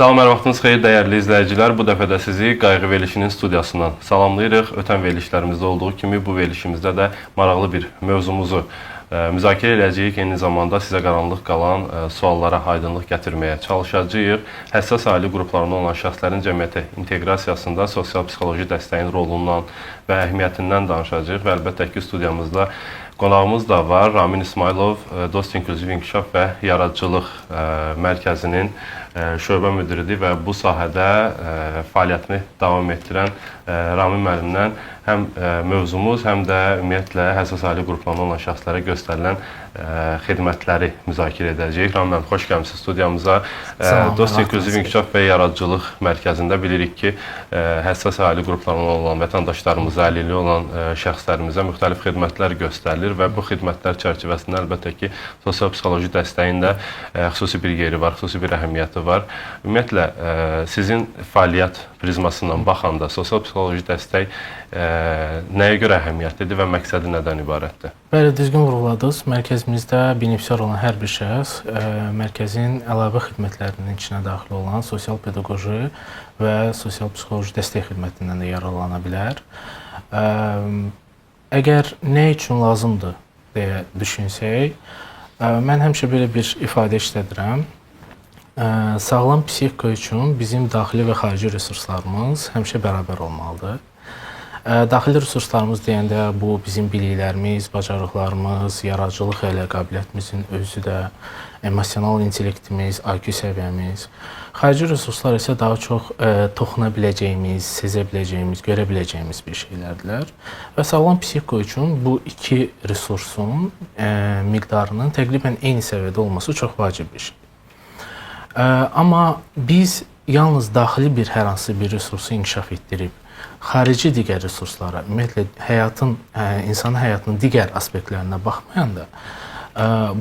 Salam, hər vaxtınız xeyir dəyərli izləyicilər. Bu dəfə də sizi Qayğı verilişinin studiyasından salamlayırıq. Ötən verilişlərimizdə olduğu kimi bu verilişimizdə də maraqlı bir mövzumuzu müzakirə edəcəyik. Eyni zamanda sizə qaranlıq qalan suallara aydınlıq gətirməyə çalışacağıq. Həssas ailə qruplarında olan şəxslərin cəmiyyətə inteqrasiyasında sosial-psixoloji dəstəyin rolundan və əhəmiyyətindən danışacağıq. Və əlbəttə ki, studiyamızda qonağımız da var. Ramin İsmailov, Dost İnklüziv İnkişaf və Yaradıcılıq Mərkəzinin şöbə müdiridir və bu sahədə fəaliyyətini davam etdirən Ramin müəllimdən həm mövzumuz, həm də ümumiyyətlə həssas ailə qruplarında olan şəxslərə göstərilən xidmətləri müzakirə edəcəyik. Ramin müəllim, xoş gəlmisiniz studiyamıza. Dost İnklüziv İnkişaf və Yaradıcılıq Mərkəzində bilirik ki, həssas ailə qruplarında olan vətəndaşlarımıza, əlilliyi olan şəxslərimizə müxtəlif xidmətlər göstərilir və bu xidmətlər çərçivəsində əlbəttə ki, sosial-psixoloji dəstəyin də xüsusi bir yeri var, xüsusi bir əhəmiyyəti var. Ümumiyyətlə, sizin fəaliyyət prizmasından baxanda sosial-psixoloji dəstək nəyə görə əhəmiyyətlidir və məqsədi nədən ibarətdir? Bəli, düzgün vurğuladınız. Mərkəzimizdə benefisiar olan hər bir şəxs mərkəzin əlavə xidmətlərinin içinə daxil olan sosial-pedaqoji və sosial-psixoloji dəstək xidmətindən də yararlana bilər. Əgər nə üçün lazımdır deyə düşünsək, mən həmişə belə bir ifadə işlədirəm. Sağlam psixika üçün bizim daxili və xarici resurslarımız həmişə bərabər olmalıdır. Daxili resurslarımız deyəndə bu bizim biliklərimiz, bacarıqlarımız, yaradıcılıq elə qabiliyyətimizin özü də, emosional intellektimiz, IQ səviyyəmiz. Xarici resurslar isə daha çox toxuna biləcəyimiz, sezə biləcəyimiz, görə biləcəyimiz bir şeylərdirlər. Və sağlam psixika üçün bu iki resursun miqdarının təqribən eyni səviyyədə olması çox vacib bir şey. Amma biz yalnız daxili bir hər hansı bir resursu inkişaf etdirib, xarici digər resurslara, ümumiyyətlə insanın həyatının digər aspektlərinə baxmayanda,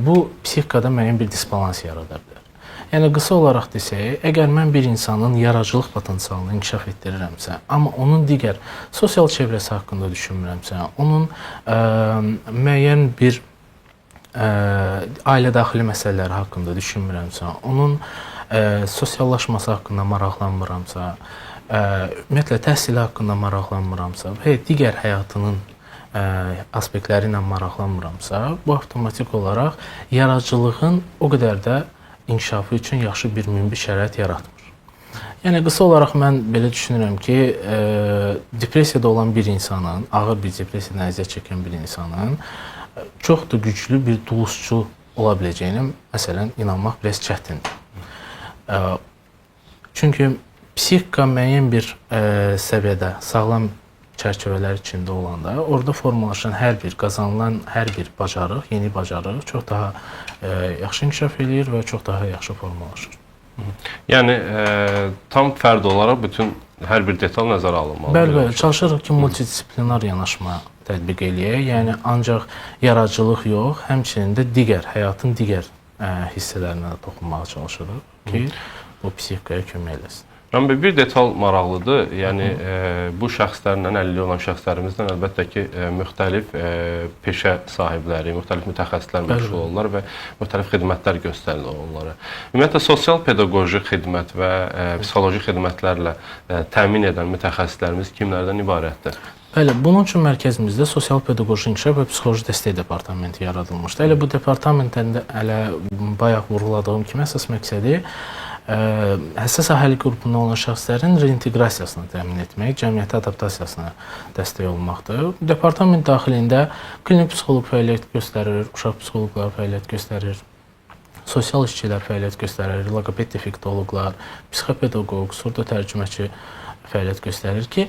bu psixikada müəyyən bir disbalans yarada bilər. Yəni, qısa olaraq desək, əgər mən bir insanın yaradıcılıq potensialını inkişaf etdirirəmsə, amma onun digər sosial çevrəsi haqqında düşünmürəmsə, onun müəyyən bir ailə daxili məsələləri haqqında düşünmürəmsə, onun sosiallaşması haqqında maraqlanmıramsa, ümumiyyətlə təhsili haqqında maraqlanmıramsa və digər həyatının aspektləri ilə maraqlanmıramsa, bu avtomatik olaraq yaradıcılığın o qədər də inkişafı üçün yaxşı bir münbit şərait yaratmır. Yəni, qısa olaraq mən belə düşünürəm ki, depressiyada olan bir insanın, ağır bir depressiyadan əziyyət çəkən bir insanın çox da güclü bir dulusçu ola biləcəyinə, məsələn, inanmaq biraz çətindir. Çünki psixika müəyyən bir səviyyədə, sağlam çərçivələr içində olanda, orada formalaşan hər bir, qazanılan hər bir bacarıq, yeni bacarıq çox daha yaxşı inkişaf edir və çox daha yaxşı formalaşır. Yəni, tam fərd olaraq bütün hər bir detal nəzərə alınmalıdır. Bəli, çalışırıq ki, multidisiplinar yanaşma tətbiq eləyək. Yəni, ancaq yaradıcılıq yox, həmçinin də həyatın digər hissələrinə toxunmağa çalışırıq ki, bu psixikaya kömək eləsin. Ramin bəy, bir detal maraqlıdır. Yəni, bu şəxslərlə, əlilliyi olan şəxslərimizlə əlbəttə ki, müxtəlif peşə sahibləri, müxtəlif mütəxəssislər məşğul olurlar və müxtəlif xidmətlər göstərilir onlara. Ümumiyyətlə, sosial-pedaqoji xidmət və psixoloji xidmətlərlə təmin edən mütəxəssislərimiz kimlərdən ibarətdir? Bəli, bunun üçün mərkəzimizdə sosial-pedaqoji inkişaf və psixoloji dəstək departamenti yaradılmışdır. Elə bu departamentdən də bayaq vurğuladığım kimi əsas məqsədi həssas əhali qrupunda olan şəxslərin reinteqrasiyasını təmin etmək, cəmiyyətə adaptasiyasına dəstək olmaqdır. Departament daxilində klinik psixoloq fəaliyyət göstərir, uşaq psixoloqları fəaliyyət göstərir, sosial işçilər fəaliyyət göstərir, loqoped defektoloqlar, psixopedaqoq, surdo tərcüməçi fəaliyyət göstərir ki,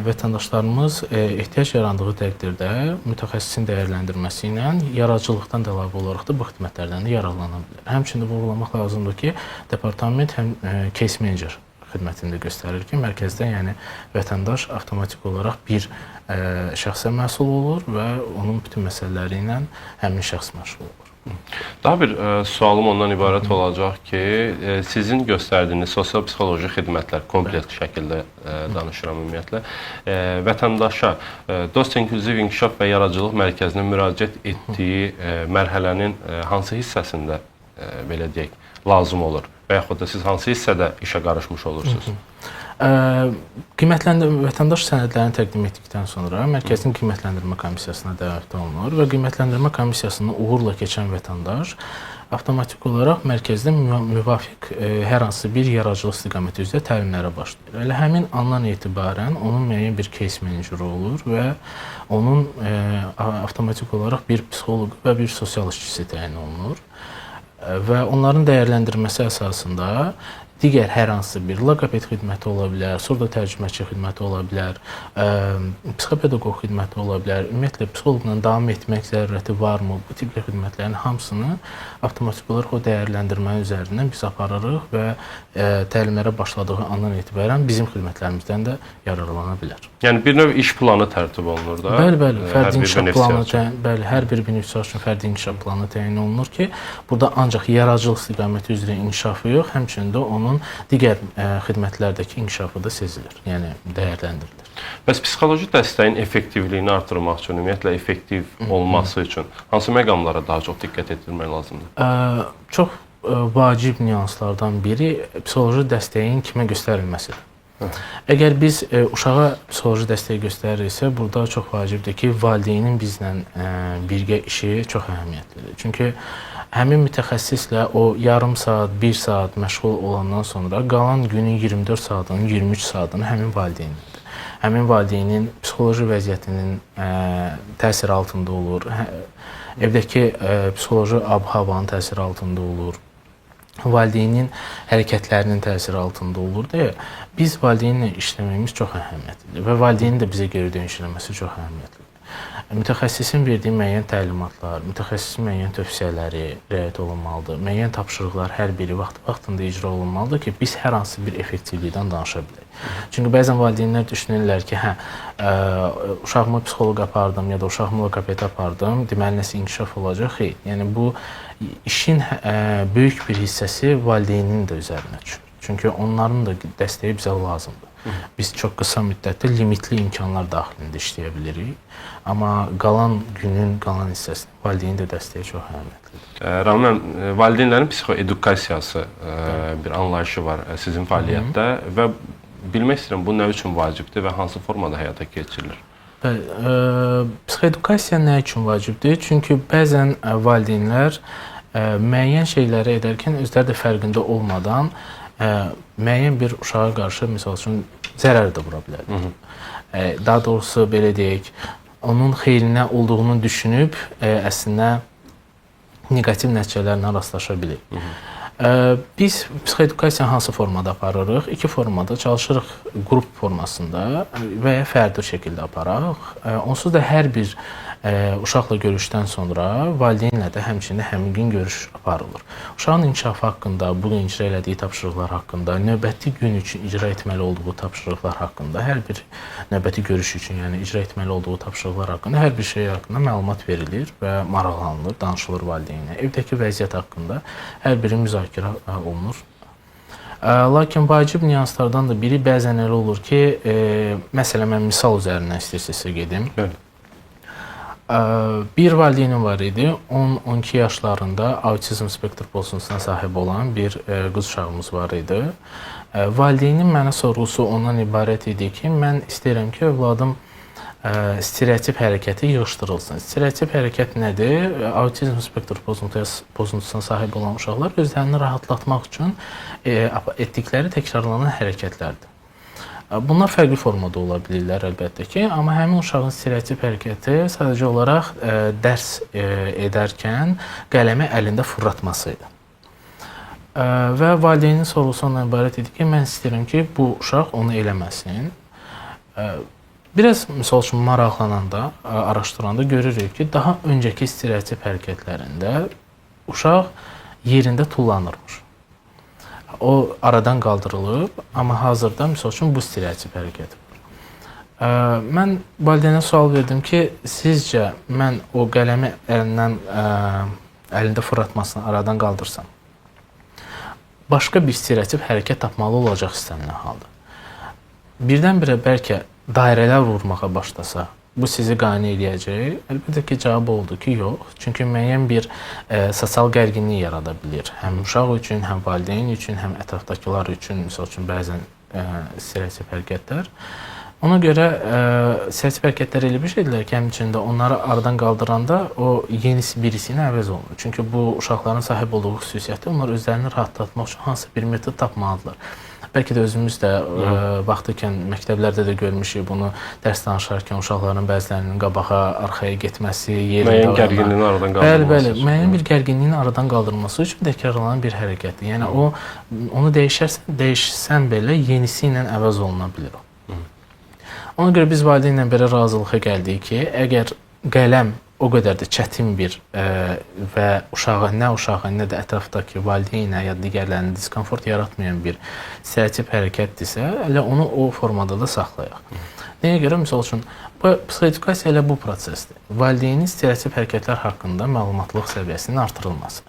vətəndaşlarımız ehtiyac yarandığı təqdirdə mütəxəssisin dəyərləndirməsi ilə yaradıcılıqdan da əlavə olaraq da bu xidmətlərdən də yararlana bilər. Həmçinin vurğulamaq lazımdır ki, departament həm case manager xidmətini də göstərir ki, mərkəzdə yəni vətəndaş avtomatik olaraq bir şəxsə məsul olur və onun bütün məsələləri ilə həmin şəxs məşğul olur. Daha bir sualım ondan ibarət olacaq ki, sizin göstərdiyiniz sosial-psixoloji xidmətlər, kompleks şəkildə danışıram ümumiyyətlə, vətəndaşa Dost İnklüziv İnkişaf və Yaradıcılıq Mərkəzinə müraciət etdiyi mərhələnin hansı hissəsində, belə deyək, lazım olur? və yaxud da siz hansı hissədə işə qarışmış olursunuz? Vətəndaş sənədlərini təqdim etdikdən sonra Mərkəzin Qiymətləndirmə Komissiyasına dəvət olunur və Qiymətləndirmə Komissiyasını uğurla keçən vətəndaş avtomatik olaraq mərkəzdə müvafiq hər hansı bir yaradıcılıq istiqaməti üzrə təlimlərə başlayır. Elə həmin andan etibarən onun müəyyən bir case meneceri olur və onun avtomatik olaraq bir psixoloq və bir sosial işçisi təyin olunur və onların dəyərləndirməsi əsasında digər hər hansı bir loqoped xidməti ola bilər, surdo tərcüməçi xidməti ola bilər, psixopedaqoq xidməti ola bilər, ümumiyyətlə psixoloqla davam etmək zərurəti varmı? Bu tipli xidmətlərin hamısını avtomatik olaraq o dəyərləndirmə üzərindən biz aparırıq və təlimlərə başladığı andan etibarən bizim xidmətlərimizdən də yararlana bilər. Yəni bir növ iş planı tərtib olunur da. Bəli, fərdi inkişaf planı, bəli, hər bir benefisiar üçün fərdi inkişaf planı təyin olunur ki, burada ancaq yaradıcılıq istiqaməti üzrə inkişafı yox, həmçinin də onun digər xidmətlərdəki inkişafı da sezilir, yəni dəyərləndirilir. Bəs psixoloji dəstəyin effektivliyini artırmaq üçün, ümumiyyətlə effektiv olması üçün hansı məqamlara daha çox diqqət etdirmək lazımdır? Çox vacib nüanslardan biri psixoloji dəstəyin kimə göstərilməsidir. Əgər biz uşağa psixoloji dəstək göstəririksə, burada çox vacibdir ki, valideynin bizlə birgə işi çox əhəmiyyətlidir. Çünki həmin mütəxəssislə o yarım saat, 1 saat məşğul olandan sonra qalan günün 24 saatının, 23 saatını həmin valideyndir. Həmin valideynin psixoloji vəziyyətinin təsir altında olur, evdəki psixoloji ab-havanın təsir altında olur, valideynin hərəkətlərinin təsiri altında olur deyə biz valideynlə işləməyimiz çox əhəmiyyətlidir və valideynin də bizə geri dönüş eləməsi çox əhəmiyyətlidir. Mütəxəssisin verdiyi müəyyən təlimatlar, mütəxəssisin müəyyən tövsiyələri riayət olunmalıdır. Müəyyən tapşırıqlar hər biri vaxtında icra olunmalıdır ki, biz hər hansı bir effektivlikdən danışa bilək. Çünki bəzən valideynlər düşünürlər ki, uşağımı psixoloq apardım ya da uşağımı loqoped apardım, deməli nəsə inkişaf olacaq. Xeyr, yəni bu işin böyük bir hissəsi valideynin də üzərinə düşür. Çünki onların da dəstəyi bizə lazımdır. Biz çox qısa müddətdə limitli imkanlar daxilində işləyə bilirik. Amma qalan günün qalan hissəsində valideynin də dəstəyi çox əhəmiyyətlidir. Rəmin, valideynlərin psixoedukasiyası bir anlayışı var sizin fəaliyyətdə və bilmək istəyirəm bu nə üçün vacibdir və hansı formada həyata keçirilir? Psixoedukasiya nə üçün vacibdir? Çünki bəzən valideynlər müəyyən şeyləri edərkən özləri də fərqində olmadan müəyyən bir uşağa qarşı misal üçün zərər də vura bilər. Daha doğrusu belə deyək, onun xeyrinə olduğunu düşünüb əslində neqativ nəticələrlə rastlaşa bilir. Biz psixoedukasiyanı hansı formada aparırıq? İki formada çalışırıq, qrup formasında və ya fərdi şəkildə aparaq. Onsuz da hər bir uşaqla görüşdən sonra valideynlə də həmçinin həmin gün görüş aparılır. Uşağın inkişafı haqqında, bugün icra elədiyi tapşırıqlar haqqında, növbəti gün üçün icra etməli olduğu tapşırıqlar haqqında, hər bir növbəti görüş üçün, yəni icra etməli olduğu tapşırıqlar haqqında hər bir şey haqqında məlumat verilir və maraqlanılır, danışılır valideynlə. Evdəki vəziyyət haqqında hər biri müzakirə olunur. Lakin vacib nüanslardan da biri bəzən elə olur ki, məsələn, mən misal üzərindən istəyirsinizsə gedim. Bir valideynim var idi, 10-12 yaşlarında autizm spektr pozuntusuna sahib olan bir qız uşağımız var idi. Valideynin mənə sorğusu ondan ibarət idi ki, mən istəyirəm ki, övladım stereotip hərəkəti yığışdırılsın. Stereotip hərəkət nədir? Autizm spektr pozuntusuna sahib olan uşaqlar özlərini rahatlatmaq üçün etdikləri təkrarlanan hərəkətlərdir. Bunlar fərqli formada ola bilirlər əlbəttə ki, amma həmin uşağın stereotip hərəkəti sadəcə olaraq dərs edərkən qələmi əlində fırlatması idi. Və valideynin sorğusu ondan ibarət idi ki, mən istəyirəm ki, bu uşaq onu eləməsin. Biraz misal üçün maraqlananda, araşdıranda görürük ki, daha öncəki stereotip hərəkətlərində uşaq yerində tullanırmış. O aradan qaldırılıb, amma hazırda misal üçün bu stereotip hərəkət var. Mən valideynə sual verdim ki, sizcə mən o qələmi əlində fırlatmasını aradan qaldırsam, başqa bir stereotip hərəkət tapmalı olacaq istənilən halda. Birdən-birə bəlkə dairələr vurmağa başlasa, bu sizi qane eləyəcək? Əlbəttə ki, cavab oldu ki, yox. Çünki müəyyən bir sosial gərginlik yarada bilir. Həm uşaq üçün, həm valideyn üçün, həm ətrafdakılar üçün, misal üçün bəzən stereotip hərəkətlər. Ona görə stereotip hərəkətlər elə bir şeydirlər ki, həmçində onları aradan qaldıranda o yenisi birisi ilə əvəz olunur. Çünki bu uşaqların sahib olduğu xüsusiyyəti onlar özlərini rahatlatmaq üçün hansı bir metod tapmalıdırlar. Bəlkə də özümüz də vaxtıkən məktəblərdə də görmüşük bunu, dərs danışarkən uşaqların bəzilərinin qabağa, arxaya getməsi, yerində müəyyən gərginliyin aradan qaldırılması. Bəli, müəyyən bir gərginliyin aradan qaldırılması üçün təkrarlanan bir hərəkətdir. Yəni onu dəyişsən belə yenisi ilə əvəz oluna bilər o. Ona görə biz valideynlə belə razılığa gəldik ki, əgər qələm o qədər də çətin bir və uşağa, nə də ətrafdakı valideynə ya digərlərinin diskomfort yaratmayan bir stereotip hərəkətdirsə, elə onu o formada da saxlayaq. Nəyə görə? Misal üçün, psixoedukasiya elə bu prosesdir. Valideynin stereotip hərəkətlər haqqında məlumatlıq səviyyəsinin artırılması.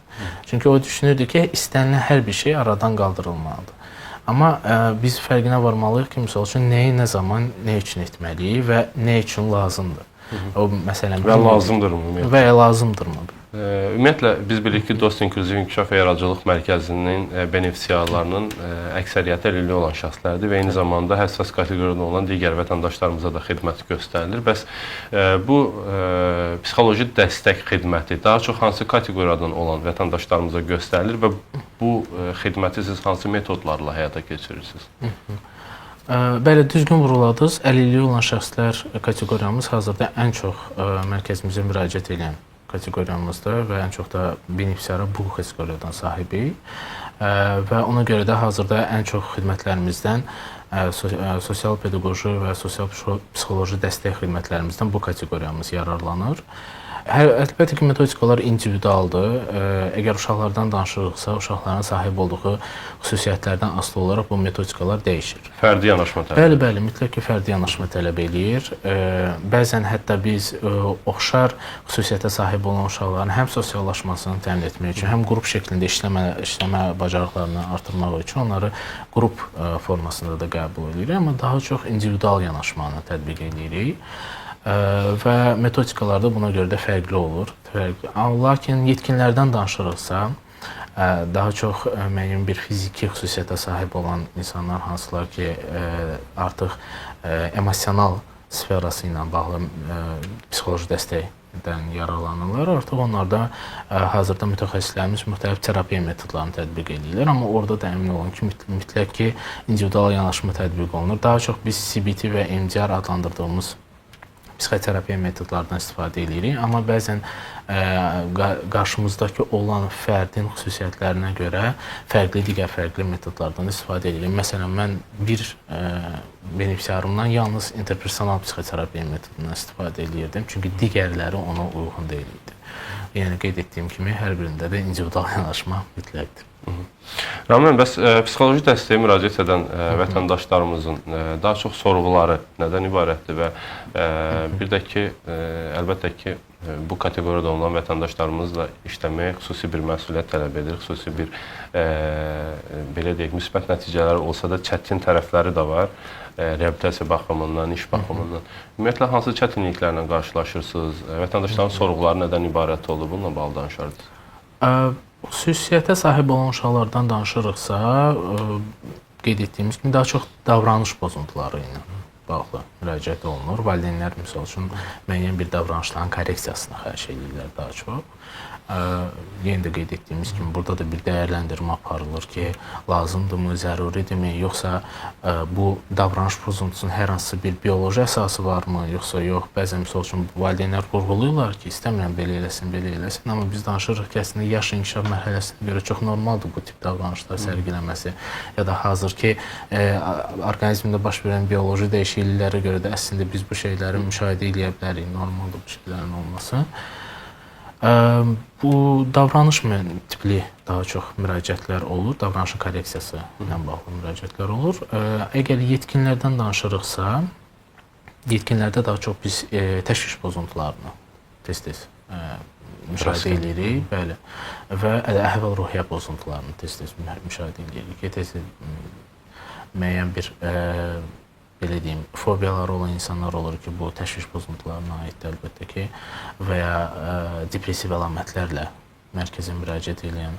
Çünki o düşünürdü ki, istənilən hər bir şey aradan qaldırılmalıdır. Amma biz fərqinə varmalıyıq ki, misal üçün, nəyi nə zaman, nə üçün etməliyik və nə üçün lazımdır. O məsələn və lazımdırmı? Və ya lazımdırmı? Ümumiyyətlə biz bilirik ki, Dost İnklüziv İnkişaf və Yaradıcılıq Mərkəzinin benefisiarlarının əksəriyyəti əlilliyi olan şəxslərdir və eyni zamanda həssas kateqoriyada olan digər vətəndaşlarımıza da xidmət göstərilir. Bəs bu psixoloji dəstək xidməti daha çox hansı kateqoriyadan olan vətəndaşlarımıza göstərilir və bu xidməti siz hansı metodlarla həyata keçirirsiniz? Bəli, düzgün vurguladınız. Əlilliyi olan şəxslər kateqoriyamız hazırda ən çox mərkəzimizə müraciət edən kateqoriyamızdır və ən çox da benefisiara bu kateqoriyadan sahibik. Və ona görə də hazırda ən çox xidmətlərimizdən sosial pedaqoji və sosial psixoloji dəstək xidmətlərimizdən bu kateqoriyamız yararlanır. Əlbəttə ki, metodikalar individualdır. Əgər uşaqlardan danışırıqsa, uşaqların sahib olduğu xüsusiyyətlərdən asılı olaraq bu metodikalar dəyişir. Fərdi yanaşma tələb. Bəli, mütləq ki, fərdi yanaşma tələb eləyir. Bəzən hətta biz oxşar xüsusiyyətə sahib olan uşaqların həm sosiallaşmasını təmin etmək üçün, həm qrup şəklində işləmə bacarıqlarını artırmaq üçün onları qrup formasında da qəbul edirik, amma daha çox individual yanaşmanı tətbiq edirik. Və metodikalar da buna görə də fərqli olur. Lakin yetkinlərdən danışırıqsa, daha çox müəyyən bir fiziki xüsusiyyətə sahib olan insanlar, hansılar ki, artıq emosional sferası ilə bağlı psixoloji dəstəkdən yararlanırlar. Artıq onlarda hazırda mütəxəssislərimiz müxtəlif terapiya metodlarını tətbiq edirlər, amma orada da əmin olun ki, mütləq ki, individual yanaşma tətbiq olunur. Daha çox biz CBT və MDR adlandırdığımız psixoterapiya metodlarından istifadə edirik, amma bəzən qarşımızdakı olan fərdin xüsusiyyətlərinə görə digər fərqli metodlardan istifadə edirik. Məsələn, mən bir benefisiarımdan yalnız interpersonal psixoterapiya metodundan istifadə edirdim, çünki digərləri ona uyğun deyildi. Yəni, qeyd etdiyim kimi, hər birində də individual yanaşma mütləqdir. Ramin, bəs psixoloji dəstəyə müraciət edən vətəndaşlarımızın daha çox sorğuları nədən ibarətdir və bir də ki, əlbəttə ki, bu kateqoriyada olan vətəndaşlarımızla işləmək xüsusi bir məsuliyyət tələb edir, xüsusi bir, belə deyək, müsbət nəticələri olsa da çətin tərəfləri də var, reabilitasiya baxımından, iş baxımından. Ümumiyyətlə, hansı çətinliklərlə qarşılaşırsınız? Vətəndaşların sorğuları nədən ibarət olur? Bununla bağlı danışardınız. Xüsusiyyətə sahib olan uşaqlardan danışırıqsa, qeyd etdiyimiz kimi, daha çox davranış pozuntuları ilə bağlı müraciət olunur. Valideynlər, misal üçün, müəyyən bir davranışların korreksiyasını xahiş edirlər daha çox. Yenə də qeyd etdiyimiz kimi, burada da bir dəyərləndirmə aparılır ki, lazımdırmı, zəruridirmi, yoxsa bu davranış pozuntusunun hər hansı bir bioloji əsası varmı, yoxsa yox. Bəzən, misal üçün, valideynlər vurğuluyurlar ki, istəmirəm belə eləsin, amma biz danışırıq ki, əslində yaş inkişaf mərhələsinə görə çox normaldır bu tip davranışlar sərgiləməsi, ya da hazır ki, orqanizmdə baş verən bioloji dəyişikliklərə görə də əslində biz bu şeyləri müşahidə edə bilərik, normaldır bu şeylərin olması. Bu davranış tipli daha çox müraciətlər olur, davranışın korreksiyası ilə bağlı müraciətlər olur. Əgər yetkinlərdən danışırıqsa, yetkinlərdə daha çox biz təşviş pozuntularını tez-tez müşahidə edirik, bəli, və əhval-ruhiyyə pozuntularını tez-tez müşahidə edirik. Tez-tez müəyyən bir belə deyim, fobiyaları olan insanlar olur ki, bu təşviş pozuntularına aiddir əlbəttə ki, və ya depressiv əlamətlərlə mərkəzə müraciət edən,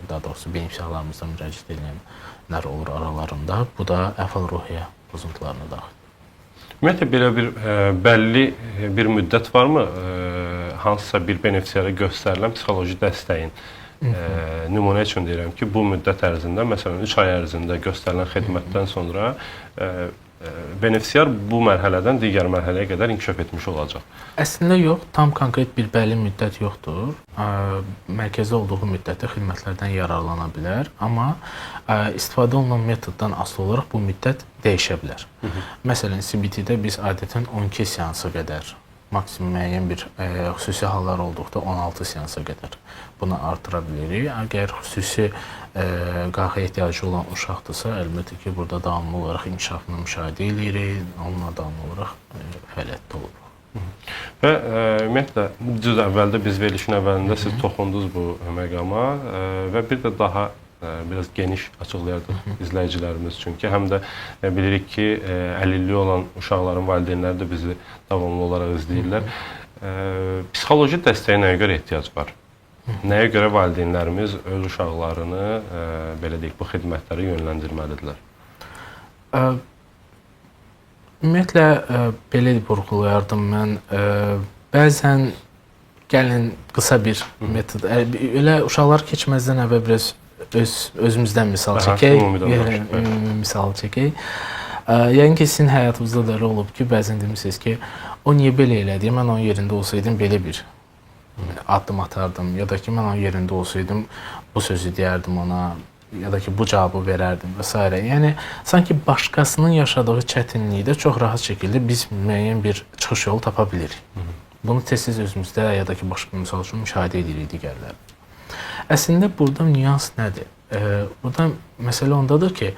daha doğrusu beyin psixologlarımıza müraciət edənlər olur aralarında. Bu da əhval-ruhiyyə pozuntularına daxil. Ümumiyyətlə belə bir bəlli bir müddət varmı hansısa bir benefisiara göstərilən psixoloji dəstəyin? Nümunə üçün deyirəm ki, bu müddət ərzində, məsələn 3 ay ərzində göstərilən xidmətdən sonra benefisiar bu mərhələdən digər mərhələyə qədər inkişaf etmiş olacaq. Əslində yox, tam konkret bir bəlli müddət yoxdur. Mərkəzdə olduğu müddətdə xidmətlərdən yararlana bilər, amma istifadə olunan metoddan asılı olaraq bu müddət dəyişə bilər. Məsələn, CBT-də biz adətən 12 seansa qədər, maksimum müəyyən bir xüsusi hallar olduqda 16 seansa qədər bunu artıra bilirik. Əgər xüsusi qayğı ehtiyacı olan uşaqdırsa, əlbəttə ki, burada davamlı olaraq inkişafını müşahidə edirik, onunla davamlı olaraq fəaliyyətdə oluruq. Və ümumiyyətlə, düz əvvəldə biz verilişin əvvəlində siz toxundunuz bu məqama və bir də daha biraz geniş açıqlayardıq izləyicilərimiz üçün ki, həm də bilirik ki, əlilliyi olan uşaqların valideynləri də bizi davamlı olaraq izləyirlər. Psixoloji dəstəyə nəyə görə ehtiyac var? Nəyə görə valideynlərimiz öz uşaqlarını belə deyək, bu xidmətlərə yönləndirməlidirlər? Ümumiyyətlə, belə vurğulayardım mən. Bəzən gəlin qısa bir metod, elə uşaqlar keçməzdən əvvəl biraz özümüzdən misal çəkək. Misal çəkək. Yəni ki, sizin həyatınızda da elə olub ki, bəzən demişsiniz ki, o niyə belə elədi, mən onun yerində olsaydım belə bir addım atardım, ya da ki, mən onun yerində olsaydım bu sözü deyərdim ona, ya da ki, bu cavabı verərdim və s. Yəni, sanki başqasının yaşadığı çətinlikdə çox rahat şəkildə biz müəyyən bir çıxış yolu tapa bilirik. Bunu tez-tez özümüzdə, ya da ki, başqa misal üçün müşahidə edirik digərləri. Əslində, burada nüans nədir? Burada məsələ ondadır ki,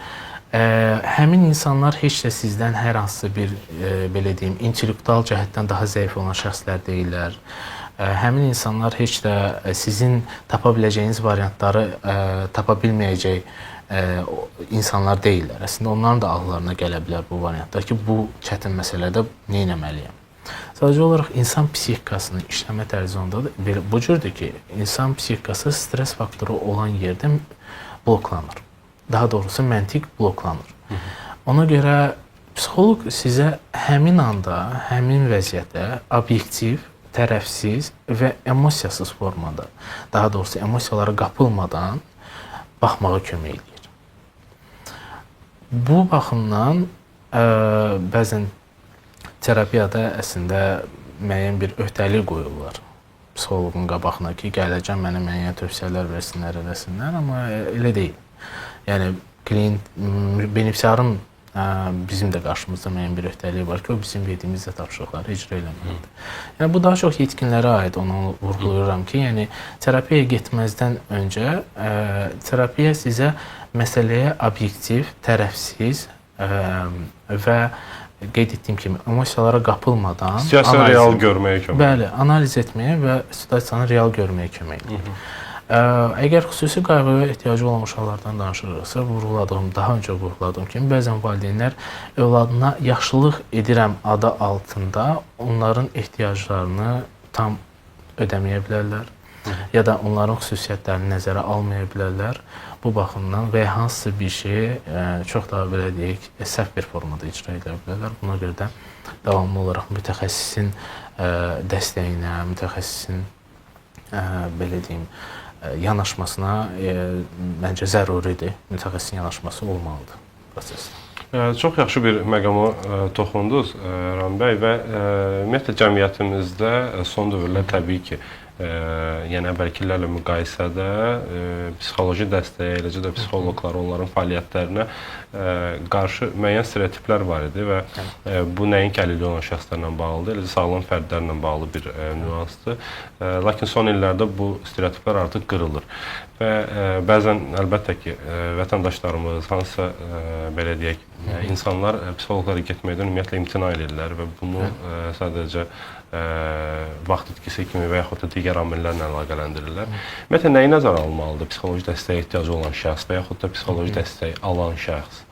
həmin insanlar heç də sizdən hər hansısa bir, belə deyim, intellektual cəhətdən daha zəif olan şəxslər deyirlər. Həmin insanlar heç də sizin tapa biləcəyiniz variantları tapa bilməyəcək insanlar deyirlər. Əslində, onların da ağlarına gələ bilər bu variantda ki, bu çətin məsələdə nə etməliyəm? Sadəcə olaraq insan psixikasının işləmə tərzi ondadır. Bu cürdür ki, insan psixikası stres faktoru olan yerdə bloklanır. Daha doğrusu məntiq bloklanır. Ona görə psixoloq sizə həmin anda, həmin vəziyyətə obyektiv, tərəfsiz və emosiyasız formada, daha doğrusu emosiyalara qapılmadan baxmağa kömək edir. Bu baxımdan bəzən terapiyada əslində müəyyən bir öhdəlik qoyurlar psixoloqun qabağına ki, gələcəm mənə müəyyən tövsiyələr versinlər, eləsinlər, amma elə deyil. Yəni, klient, benefisiarın bizim də qarşımızda müəyyən bir öhdəliyi var ki, o bizim verdiyimiz tapşırıqları icra eləməlidir. Yəni, bu daha çox yetkinlərə aid, onu vurğulayıram ki, yəni, terapiyaya getməzdən öncə terapiya sizə məsələyə obyektiv, tərəfsiz və qeyd etdiyim kimi, emosiyalara qapılmadan Situasiyanı real görməyə kömək edir. Bəli, analiz etməyə və situasiyanı real görməyə kömək edir. Əgər xüsusi qayğıya ehtiyacı olan uşaqlardan danışırıqsa, daha öncə vurğuladığım kimi, bəzən valideynlər övladına yaxşılıq edirəm adı altında onların ehtiyaclarını tam ödəməyə bilərlər, ya da onların xüsusiyyətlərini nəzərə almaya bilərlər. Bu baxımdan və hansısa bir şeyi çox daha belə deyək, səhv bir formada icra edə bilərlər. Buna görə də davamlı olaraq mütəxəssisin dəstəyinə, mütəxəssisin belə deyim, yanaşmasına məncə zəruridir. Mütəxəssisin yanaşması olmalıdır prosesdə. Çox yaxşı bir məqama toxundunuz, Rami bəy, və ümumiyyətlə cəmiyyətimizdə son dövrlər təbii ki, yəni əvvəlkilərlə müqayisədə psixoloji dəstəyə, eləcə də psixoloqlar, onların fəaliyyətlərinə qarşı müəyyən stereotiplər var idi və bu nəinki əlilliyi olan şəxslərlə bağlıdır, eləcə sağlam fərdlərlə bağlı bir nüansdır. Lakin son illərdə bu stereotiplər artıq qırılır və bəzən əlbəttə ki, vətəndaşlarımız, hansısa belə deyək, insanlar psixoloqlara getməkdən ümumiyyətlə imtina edirlər və bunu sadəcə vaxt itkisi kimi və yaxud da digər amillərlə əlaqələndirirlər. Ümumiyyətlə, nəyi nəzərə almalıdır psixoloji dəstəyə ehtiyacı olan şəxs və yaxud da psixoloji dəstək alan şəxs?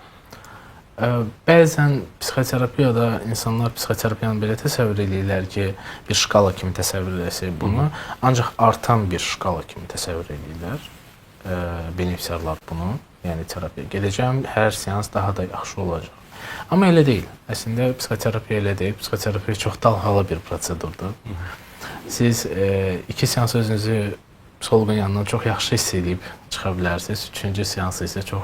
Bəzən psixoterapiyada insanlar psixoterapiyanı belə təsəvvür edirlər ki, bir şkala kimi təsəvvür etsək bunu, ancaq artan bir şkala kimi təsəvvür edirlər benefisiarlar bunu. Yəni terapiyaya gedəcəm, hər seans daha da yaxşı olacaq. Amma elə deyil. Əslində psixoterapiya elə deyil. Psixoterapiya çox dalğalı bir prosedurdur. Siz 2 seans özünüzü psixoloqun yanından çox yaxşı hiss edib çıxa bilərsiniz. 3-cü seansı isə çox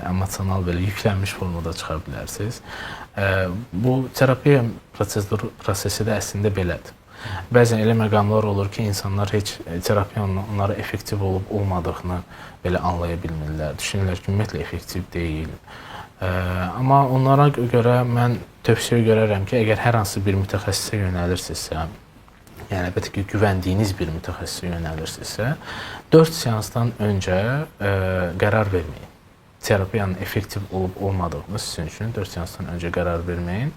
emosional belə yüklənmiş formada çıxa bilərsiniz. Bu terapiya prosesi də əslində belədir. Bəzən elə məqamlar olur ki, insanlar heç terapiyanın onlara effektiv olub olmadığını belə anlaya bilmirlər. Düşünürlər ki, ümumiyyətlə effektiv deyil. Amma onlara görə mən tövsiyə görərəm ki, əgər hər hansı bir mütəxəssisə yönəlirsinizsə, yəni əlbəttə ki, güvəndiyiniz bir mütəxəssisə yönəlirsinizsə, 4 seansdan öncə qərar verməyin. Terapiyanın effektiv olub olmadığını sizin üçün 4 seansdan öncə qərar verməyin.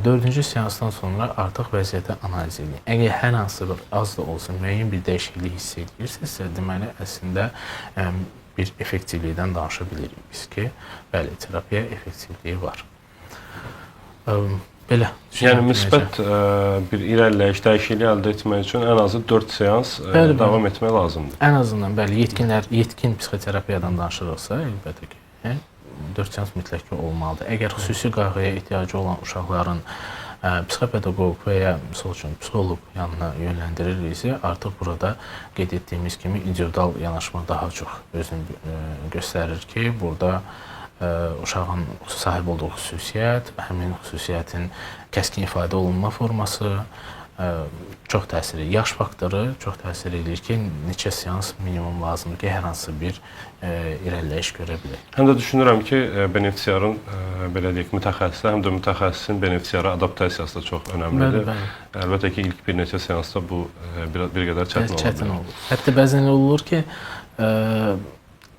4-cü seansdan sonra artıq vəziyyəti analiz edin. Əgər hər hansı bir az da olsa müəyyən bir dəyişiklik hiss edirsinizsə, deməli əslində bir effektivlikdən danışa bilirik biz ki, bəli, terapiya effektivliyi var. Belə. Yəni müsbət bir irəliləyiş, dəyişiklik əldə etmək üçün ən azı 4 seans davam etmək lazımdır. Ən azından bəli, yetkin psixoterapiyadan danışırıqsa, əlbəttə ki, 4 seans mütləq ki olmalıdır. Əgər xüsusi qayğıya ehtiyacı olan uşaqların psixopedaqoq və ya misal üçün psixoloq yanına yönləndiririksə, artıq burada qeyd etdiyimiz kimi individual yanaşma daha çox özünü göstərir ki, burada uşağın sahib olduğu xüsusiyyət, həmin xüsusiyyətin kəskin ifadə olunma forması çox təsir edir. Yaş faktoru çox təsir edir ki, neçə seans minimum lazımdır ki, hər hansı bir irəliləyiş görə bilək. Həm də düşünürəm ki, benefisiarın, belə deyək, mütəxəssisə, həm də mütəxəssisin benefisiara adaptasiyası da çox önəmlidir. Əlbəttə ki, ilk bir neçə seansda bu bir qədər çətin olur. Hətta bəzən olur ki,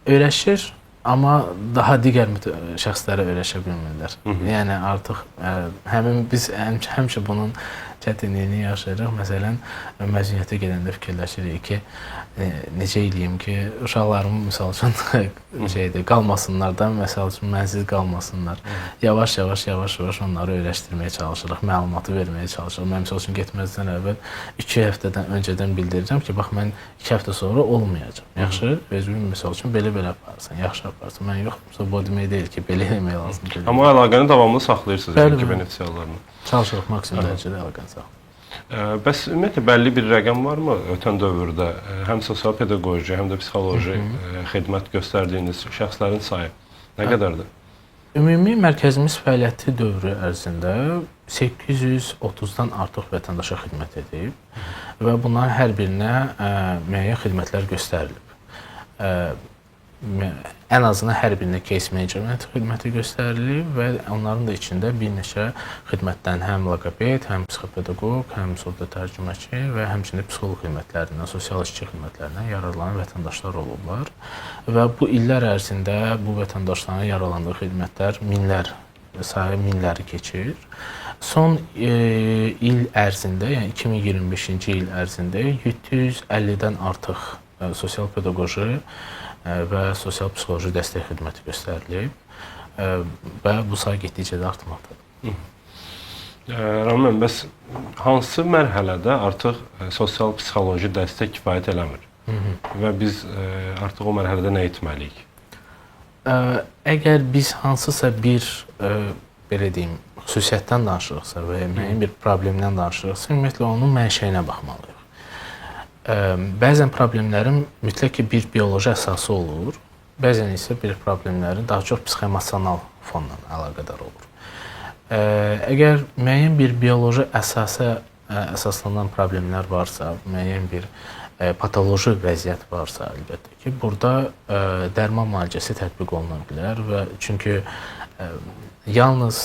öyrəşir, amma daha digər şəxslərə öyrəşə bilmirlər. Yəni artıq biz həmişə bunun çətinliyini yaşayırıq. Məsələn, məzuniyyətə gedəndə fikirləşirik ki, necə eləyim ki, uşaqlarım misal üçün qalmasınlar da, məsəl üçün mənsiz qalmasınlar. Yavaş-yavaş onları öyrəşdirməyə çalışırıq, məlumatı verməyə çalışırıq. Mən misal üçün getməzdən əvvəl 2 həftədən öncədən bildirirəm ki, bax mən 2 həftə sonra olmayacam. Yaxşı, özün misal üçün belə aparsan, yaxşı aparsan. Mən yox, bu demək deyil ki, belə eləmək lazımdır. Amma əlaqəni davamlı saxlayırsınız, yəni ki, benefisiarlarla. Çalışırıq maksimum dərəcədə əlaqəni saxlayırıq. Bəs ümumiyyətlə bəlli bir rəqəm varmı ötən dövrdə həm sosial pedaqoji, həm də psixoloji xidmət göstərdiyiniz şəxslərin sayı nə qədərdir? Ümumi mərkəzimiz fəaliyyəti dövrü ərzində 830-dan artıq vətəndaşa xidmət edib və bunların hər birinə müəyyən xidmətlər göstərilib. Ən azından hər birinə case management xidməti göstərilib və onların da içində bir neçə xidmətdən həm loqoped, həm psixopedaqoq, həm surda tərcüməçi və həmçinin psixoloq xidmətlərindən, sosial işçi xidmətlərindən yararlanan vətəndaşlar olublar. Və bu illər ərzində bu vətəndaşların yararlandığı xidmətlər sayı minləri keçir. Son il ərzində, yəni 2025-ci il ərzində 750-dən artıq sosial pedaqoji və sosial psixoloji dəstək xidməti göstərilib və bu say getdikcə də artmaqdadır. Ramiz, bəs hansı mərhələdə artıq sosial psixoloji dəstək kifayət eləmir və biz artıq o mərhələdə nə etməliyik? Əgər biz hansısa bir belə deyim, xüsusiyyətdən danışırıqsa və müəyyən bir problemdən danışırıqsa, ümumiyyətlə onun mənşəyinə baxmalıyıq. Bəzən problemlərin mütləq ki, bir bioloji əsası olur, bəzən isə bir problemlərin daha çox psixoemosional fonla əlaqədar olur. Əgər müəyyən bir bioloji əsaslanan problemlər varsa, müəyyən bir patoloji vəziyyət varsa, əlbəttə ki, burada dərman müalicəsi tətbiq oluna bilər və çünki yalnız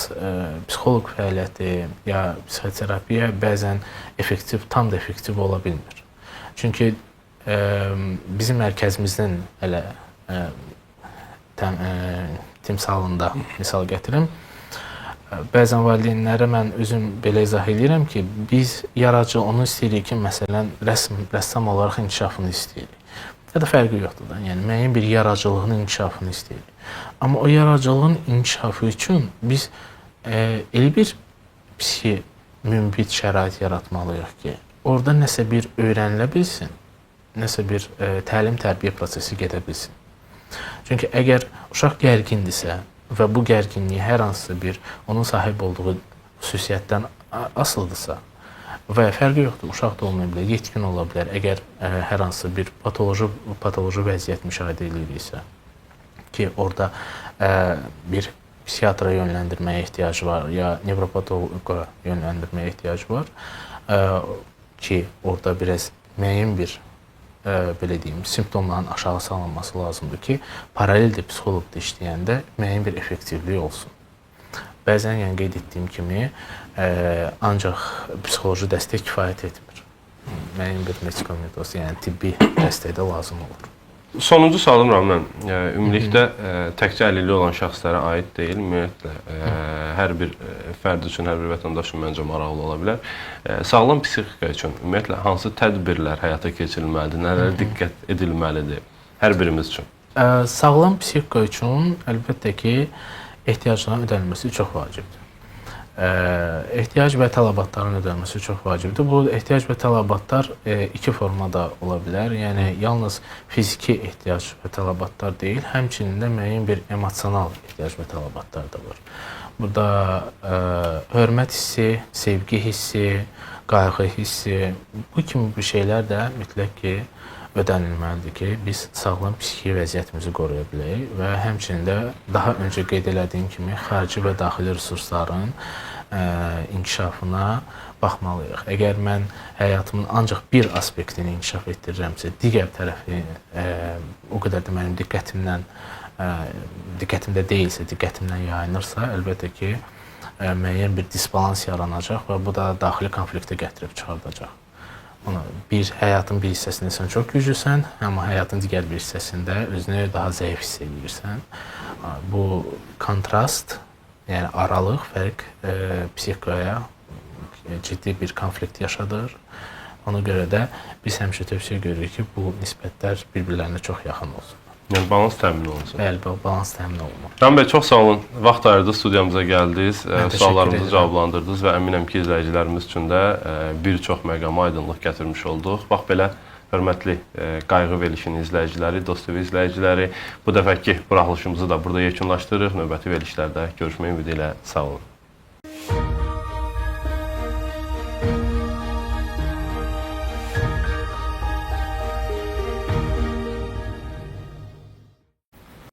psixoloq fəaliyyəti ya psixoterapiya bəzən tam da effektiv ola bilmir. Çünki bizim mərkəzimizdən elə timsalında misal gətirim. Bəzən valideynlərə mən özüm belə izah edirəm ki, biz yaradıcı onu istəyirik ki, məsələn, rəssam olaraq inkişafını istəyirik. ya da fərqi yoxdur da. Yəni müəyyən bir yaradıcılığın inkişafını istəyirik. Amma o yaradıcılığın inkişafı üçün biz elə bir psixi mümbit şərait yaratmalıyıq ki, orada nəsə bir öyrənilə bilsin, nəsə bir təlim-tərbiyə prosesi gedə bilsin. Çünki əgər uşaq gərgindirsə və bu gərginliyi hər hansısa bir onun sahib olduğu xüsusiyyətdən asılıdırsa və fərqi yoxdur, uşaq da olmaya bilər, yetkin ola bilər, əgər hər hansısa bir patoloji vəziyyət müşahidə ediriksə ki, orada bir psixiatra yönləndirməyə ehtiyac var ya nevropatoloqa yönləndirməyə ehtiyac var ki, orada biraz müəyyən bir belə deyim, simptomların aşağı salınması lazımdır ki, paraleldə psixoloqda işləyəndə müəyyən bir effektivlik olsun. Bəzən yəni qeyd etdiyim kimi ancaq psixoloji dəstək kifayət etmir. Müəyyən bir medikamentoz, yəni tibbi dəstək də lazım olur. Sonuncu sualım Ramin, ümumilikdə təkcə əlilliyi olan şəxslərə aid deyil, ümumiyyətlə hər bir fərd üçün, hər bir vətəndaş üçün məncə maraqlı ola bilər. Sağlam psixika üçün ümumiyyətlə hansı tədbirlər həyata keçirilməlidir, nələrə diqqət edilməlidir hər birimiz üçün? Sağlam psixika üçün əlbəttə ki, ehtiyacların ödənilməsi çox vacibdir. Ehtiyac və tələbatların ödənilməsi çox vacibdir. Bu ehtiyac və tələbatlar iki formada ola bilər. Yəni yalnız fiziki ehtiyac və tələbatlar deyil, həmçinin də müəyyən bir emosional ehtiyac və tələbatlar da var. Burada hörmət hissi, sevgi hissi, qayğı hissi, bu kimi bir şeylər də mütləq ki, ödənilməlidir ki, biz sağlam psixi vəziyyətimizi qoruya bilək və həmçinin də daha öncə qeyd elədiyim kimi xarici və daxili resursların inkişafına baxmalıyıq. Əgər mən həyatımın ancaq bir aspektini inkişaf etdirirəmsə, digər tərəfi o qədər də mənim diqqətimdə deyilsə, diqqətimdən yayınırsa, əlbəttə ki, müəyyən bir disbalans yaranacaq və bu da daxili konfliktə gətirib çıxardacaq. Həyatın bir hissəsində sən çox güclüsən, amma həyatın digər bir hissəsində özünü daha zəif hiss edirsən. Bu kontrast, yəni aralıq, fərq psixikaya ciddi bir konflikt yaşadır. Ona görə də biz həmişə tövsiyə görürük ki, bu nisbətlər bir-birlərinə çox yaxın olsun. Yəni balans təmin olunsun. Bəli, balans təmin olunur. Ramin bəy, çox sağ olun. Vaxt ayırdınız, studiyamıza gəldiniz, suallarımızı cavablandırdınız və əminəm ki, izləyicilərimiz üçün də bir çox məqama aydınlıq gətirmiş olduq. Bax belə, hörmətli Qayğı verilişinin izləyiciləri, Dost TV izləyiciləri, bu dəfəki buraxılışımızı da burada yekunlaşdırırıq. Növbəti verilişlərdə görüşmək ümidi ilə sağ olun.